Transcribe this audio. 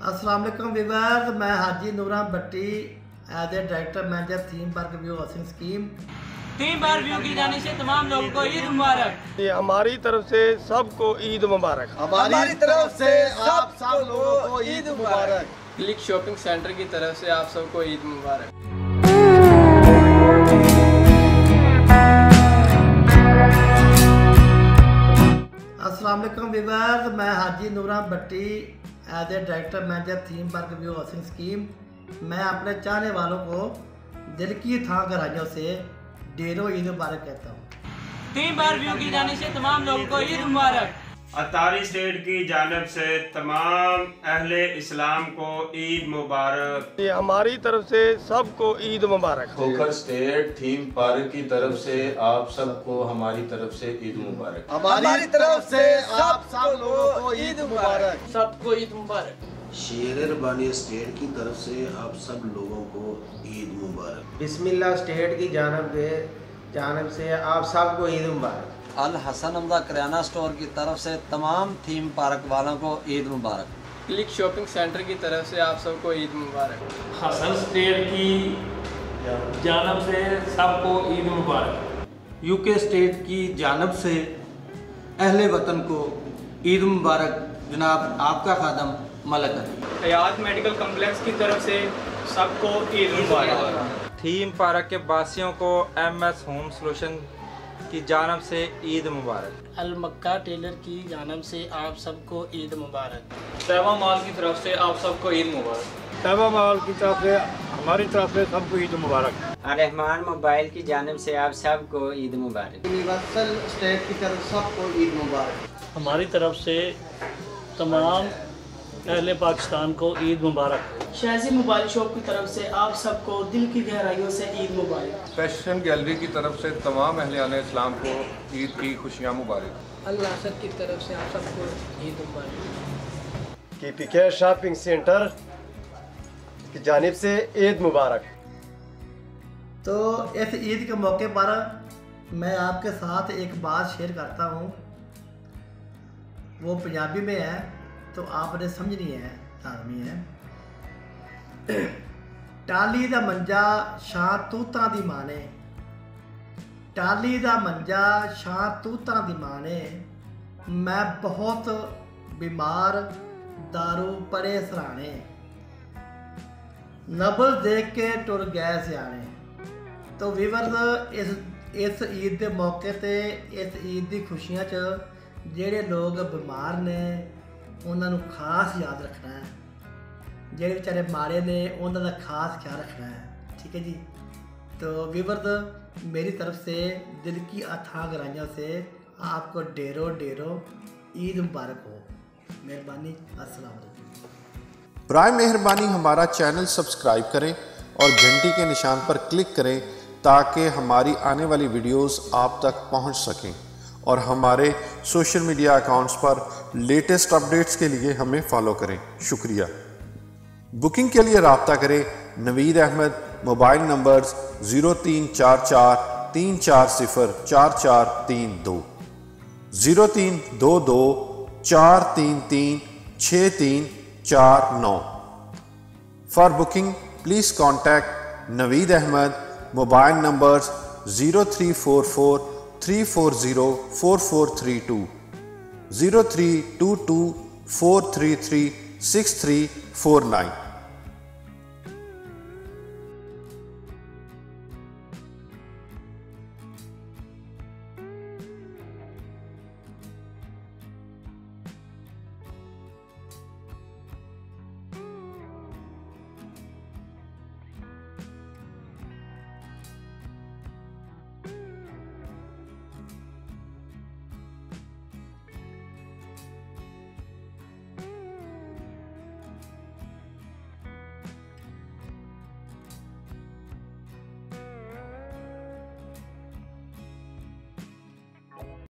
अस्सलाम वालेकुम व्यूअर्स, मैं Haji Nooran Bhatti as a director manager theme park view housing scheme. Theme park view की जाने से तमाम लोगों को ईद मुबारक। हमारी तरफ से सबको ईद मुबारक। हमारी तरफ से आप सब लोगों को ईद मुबारक। क्लिक शॉपिंग सेंटर की तरफ से आप सबको ईद मुबारक। अस्सलाम वालेकुम व्यूअर्स, मैं Haji Nooran Bhatti as a director manager theme park view housing scheme. मैं अपने चाहने वालों को दिल की थां गहराइयों से ढेरों ईद मुबारक कहता हूँ। थीम पार्क व्यू की जाने से तमाम लोगों को ईद मुबारक। अतारी स्टेट की जानिब से तमाम अहले इस्लाम को ईद मुबारक। हमारी तरफ से सबको ईद मुबारक। खोखर स्टेट थीम पार्क की तरफ से आप सबको हमारी तरफ से ईद मुबारक। हमारी तरफ से आप सब लोगों को ईद मुबारक। सबको ईद मुबारक। शेरबानी स्टेट की तरफ से आप सब लोगों को ईद मुबारक। बिस्मिल्लाह स्टेट की जानब से आप सबको ईद मुबारक। अल हसन अमदा किराना स्टोर की तरफ से तमाम थीम पार्क वालों को ईद मुबारक। क्लिक शॉपिंग सेंटर की तरफ से आप सबको ईद मुबारक। हसन स्टेट की जानब से सबको ईद मुबारक। यूके स्टेट की जानब से अहले वतन को ईद मुबारक। जनाब आपका खादम मलक अली। हयात मेडिकल कम्प्लेक्स की तरफ से सबको ईद मुबारक। थीम पार्क के वासियों को MS होम सोल्यूशन की जानब से ईद मुबारक। अल मक्का टेलर की जानब से आप सबको ईद मुबारक। तैयबा माल की तरफ से आप सबको ईद मुबारक। तैयबा माल की तरफ से हमारी तरफ से सबको ईद मुबारक। रहमान मोबाइल की जानब से आप सबको ईद मुबारक। यूनिवर्सल स्टेट की तरफ सबको ईद मुबारक। हमारी तरफ से तमाम अहले पाकिस्तान को ईद मुबारक। शाजी मोबाइल शॉप की तरफ से आप सबको दिल की गहराइयों से ईद मुबारक। फैशन गैलरी की तरफ से तमाम अहले इस्लाम को ईद की खुशियाँ मुबारक। अल्लाह सर की तरफ से आप सबको ईद मुबारक। KPK शॉपिंग सेंटर की जानिब से ईद मुबारक। तो इस ईद के मौके पर मैं आपके साथ एक बात शेयर करता हूँ। वो पंजाबी में है तो आपने समझनी है, लाजमी है। टाली दा मंजा शां तूतां दी माने, टाली दा मंजा शां तूतां दी माने। मैं बहुत बीमार दारू पड़े सराने, नबज देख के टुर गए सियाने। तो व्यूअर्स इस ईद के मौके ते इस ईद की खुशियां च जेड़े लोग बीमार ने उन्होंने खास याद रखना है। जेड़े बेचारे मारे ने उन्होंने खास ख्याल रखना है, ठीक है जी। तो व्यूअर्स मेरी तरफ से दिल की अथाह गहराइयों से आपको ढेरों ईद मुबारक हो। मेहरबानी, अस्सलाम वालेकुम। बराए मेहरबानी हमारा चैनल सब्सक्राइब करें और घंटी के निशान पर क्लिक करें ताकि हमारी आने वाली वीडियोस आप तक पहुंच सकें और हमारे सोशल मीडिया अकाउंट्स पर लेटेस्ट अपडेट्स के लिए हमें फॉलो करें। शुक्रिया। बुकिंग के लिए रब्ता करें Naveed Ahmed, mobile numbers 0344 340 4432, 0322 433 6349। For booking please contact Naveed Ahmed, mobile numbers 0344 340 4432, 0322 433 6349।